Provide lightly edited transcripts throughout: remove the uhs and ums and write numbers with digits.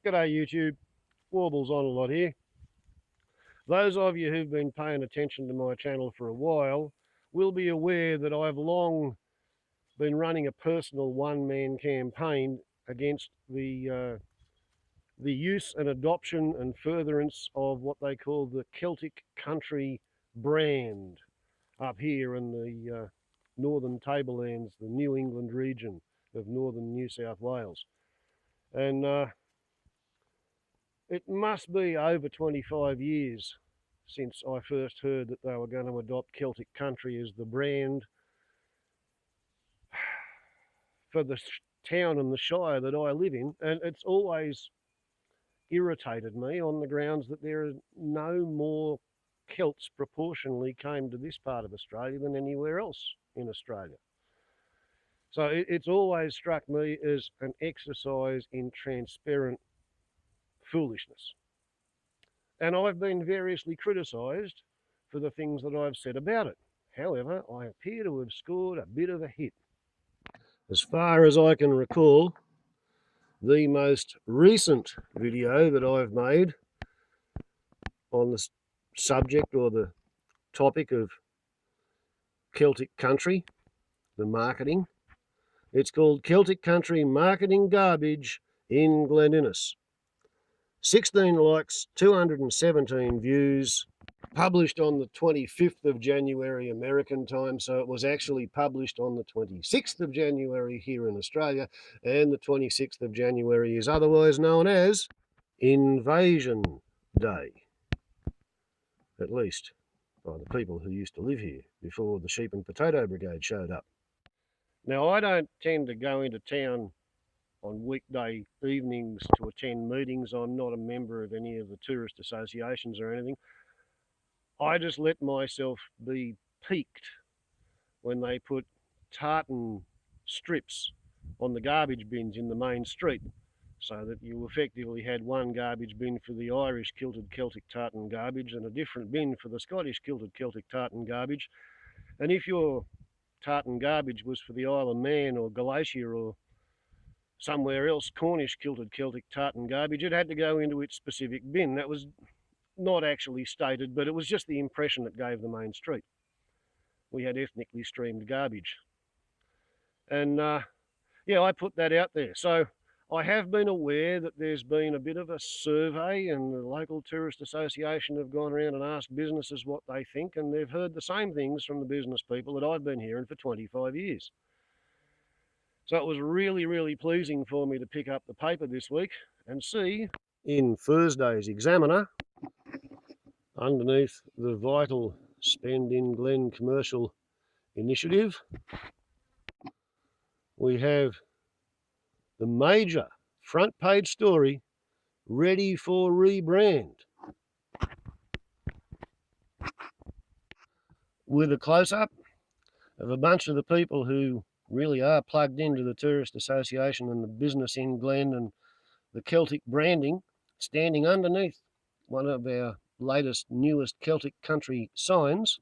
G'day YouTube, WarblesOnALot here. Those of you who've been paying attention to my channel for a while will be aware that I've long been running a personal one-man campaign against the use and adoption and furtherance of what they call the Celtic country brand up here in the northern tablelands, the New England region of northern New South Wales. And it must be over 25 years since I first heard that they were going to adopt Celtic country as the brand for the town and the shire that I live in. And it's always irritated me on the grounds that there are no more Celts proportionally came to this part of Australia than anywhere else in Australia. So it's always struck me as an exercise in transparent foolishness. And I've been variously criticised for the things that I've said about it. However, I appear to have scored a bit of a hit. As far as I can recall, the most recent video that I've made on the subject or the topic of Celtic country, the marketing, it's called Celtic Country Marketing Garbage in Glen Innes. 16 likes, 217 views, published on the 25th of January American time, so it was actually published on the 26th of January here in Australia, and the 26th of January is otherwise known as Invasion Day, at least by the people who used to live here before the Sheep and Potato Brigade showed up. Now, I don't tend to go into town on weekday evenings to attend meetings. I'm not a member of any of the tourist associations or anything. I just let myself be piqued when they put tartan strips on the garbage bins in the main street, so that you effectively had one garbage bin for the Irish kilted Celtic tartan garbage and a different bin for the Scottish kilted Celtic tartan garbage. And if your tartan garbage was for the Isle of Man or Galatia or somewhere else, Cornish kilted Celtic tartan garbage, it had to go into its specific bin. That was not actually stated, but it was just the impression it gave the main street. We had ethnically streamed garbage. And yeah, I put that out there. So I have been aware that there's been a bit of a survey, and the local tourist association have gone around and asked businesses what they think, and they've heard the same things from the business people that I've been hearing for 25 years. So it was really, really pleasing for me to pick up the paper this week and see in Thursday's Examiner, underneath the vital Spend in Glen commercial initiative, we have the major front page story, ready for rebrand, with a close-up of a bunch of the people who really are plugged into the Tourist Association and the business in Glen and the Celtic branding, standing underneath one of our latest, newest Celtic country signs.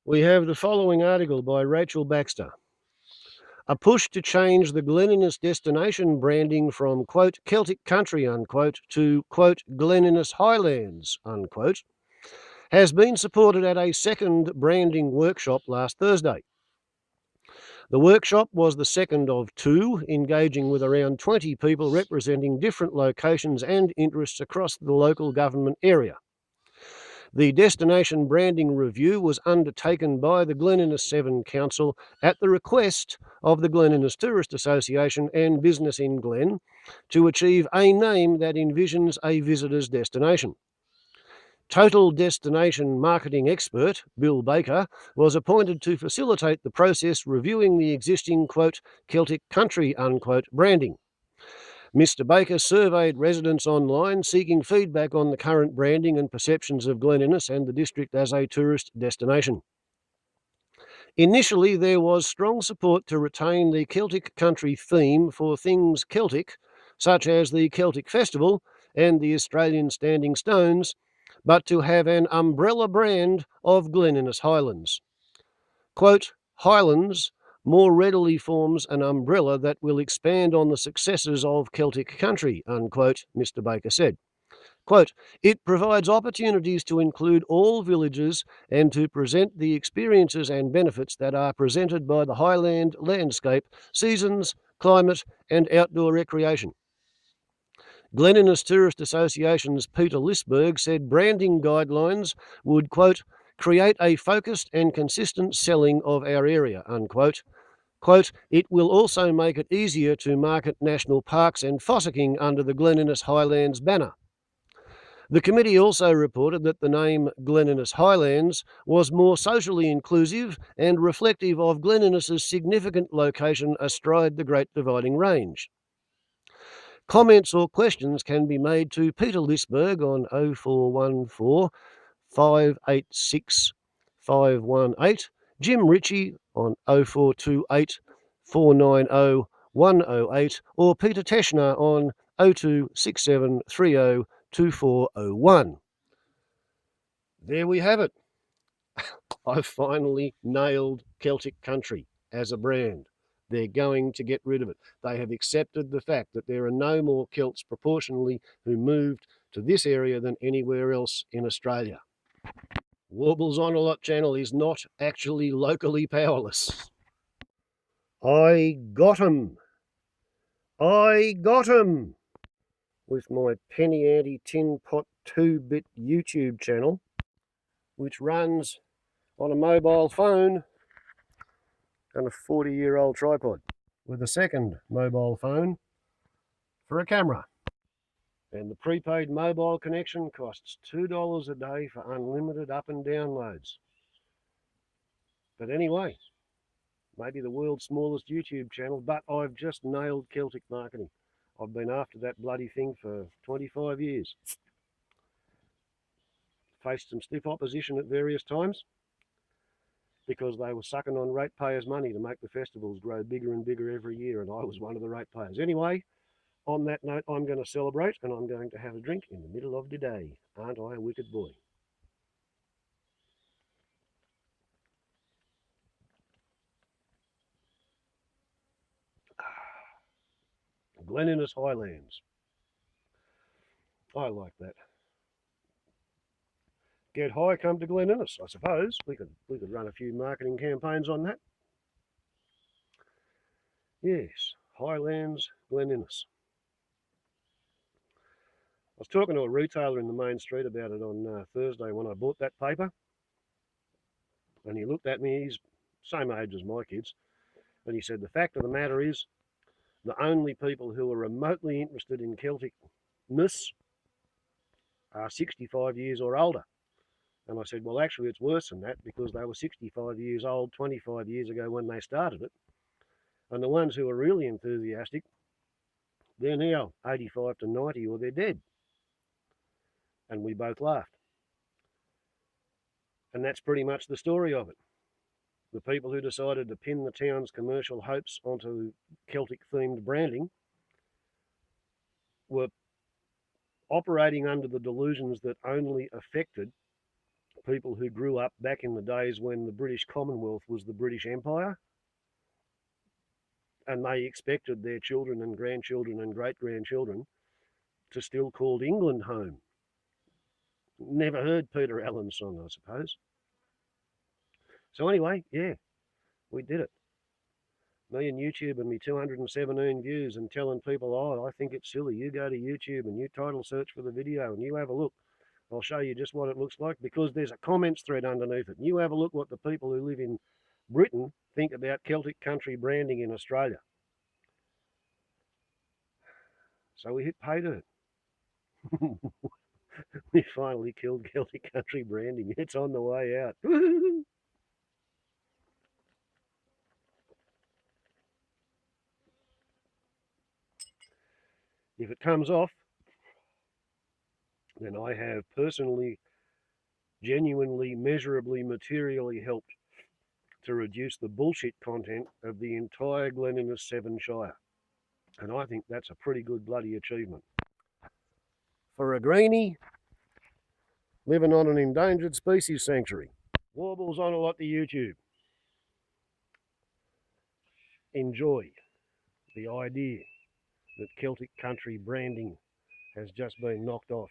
We have the following article by Rachel Baxter. A push to change the Glen Innes destination branding from, quote, Celtic country, unquote, to, quote, Glen Innes Highlands, unquote, has been supported at a second branding workshop last Thursday. The workshop was the second of two, engaging with around 20 people representing different locations and interests across the local government area. The destination branding review was undertaken by the Glen Innes 7 Council at the request of the Glen Innes Tourist Association and Business in Glen to achieve a name that envisions a visitor's destination. Total destination marketing expert Bill Baker was appointed to facilitate the process, reviewing the existing, quote, Celtic country, unquote, branding. Mr. Baker surveyed residents online seeking feedback on the current branding and perceptions of Glen Innes and the district as a tourist destination. Initially, there was strong support to retain the Celtic country theme for things Celtic, such as the Celtic Festival and the Australian Standing Stones, but to have an umbrella brand of Glen Innes Highlands. Quote, Highlands more readily forms an umbrella that will expand on the successes of Celtic country, unquote, Mr. Baker said. Quote, it provides opportunities to include all villages and to present the experiences and benefits that are presented by the highland landscape, seasons, climate, and outdoor recreation. Glen Innes Tourist Association's Peter Lisberg said branding guidelines would, quote, create a focused and consistent selling of our area, unquote. Quote, it will also make it easier to market national parks and fossicking under the Glen Innes Highlands banner. The committee also reported that the name Glen Innes Highlands was more socially inclusive and reflective of Glen Innes' significant location astride the Great Dividing Range. Comments or questions can be made to Peter Lisberg on 0414 586 518, Jim Ritchie on 0428 490 108, or Peter Teschner on 026730 2401. There we have it. I've finally nailed Celtic country as a brand. They're going to get rid of it. They have accepted the fact that there are no more Celts proportionally who moved to this area than anywhere else in Australia. Warbles on a Lot channel is not actually locally powerless. I got 'em. I got 'em. With my penny ante tin pot 2-bit YouTube channel, which runs on a mobile phone and a 40-year-old tripod, with a second mobile phone for a camera. And the prepaid mobile connection costs $2 a day for unlimited up and downloads. But anyway, maybe the world's smallest YouTube channel, but I've just nailed Celtic marketing. I've been after that bloody thing for 25 years. Faced some stiff opposition at various times because they were sucking on ratepayers' money to make the festivals grow bigger and bigger every year, and I was one of the ratepayers. Anyway, on that note, I'm going to celebrate, and I'm going to have a drink in the middle of the day. Aren't I a wicked boy? Glen Innes Highlands. I like that. Get high, come to Glen Innes, I suppose. We could run a few marketing campaigns on that. Yes, Highlands, Glen Innes. I was talking to a retailer in the main street about it on Thursday when I bought that paper. And he looked at me, he's same age as my kids, and he said, the fact of the matter is, the only people who are remotely interested in Celticness are 65 years or older. And I said, well, actually, it's worse than that because they were 65 years old 25 years ago when they started it. And the ones who are really enthusiastic, they're now 85 to 90 or they're dead. And we both laughed. And that's pretty much the story of it. The people who decided to pin the town's commercial hopes onto Celtic-themed branding were operating under the delusions that only affected people who grew up back in the days when the British Commonwealth was the British Empire, and they expected their children and grandchildren and great-grandchildren to still call England home. Never heard Peter Allen's song, I suppose. So anyway, yeah, we did it. Me and YouTube and me 217 views and telling people, oh, I think it's silly. You go to YouTube and you title search for the video and you have a look. I'll show you just what it looks like because there's a comments thread underneath it. You have a look what the people who live in Britain think about Celtic country branding in Australia. So we hit pay dirt. We finally killed Celtic country branding. It's on the way out. If it comes off, then I have personally, genuinely, measurably, materially helped to reduce the bullshit content of the entire Glen Innes 7 Shire. And I think that's a pretty good bloody achievement. For a greenie living on an endangered species sanctuary. Warbles on a lot to YouTube. enjoy the idea that Celtic country branding has just been knocked off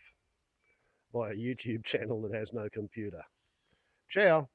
by a YouTube channel that has no computer. Ciao.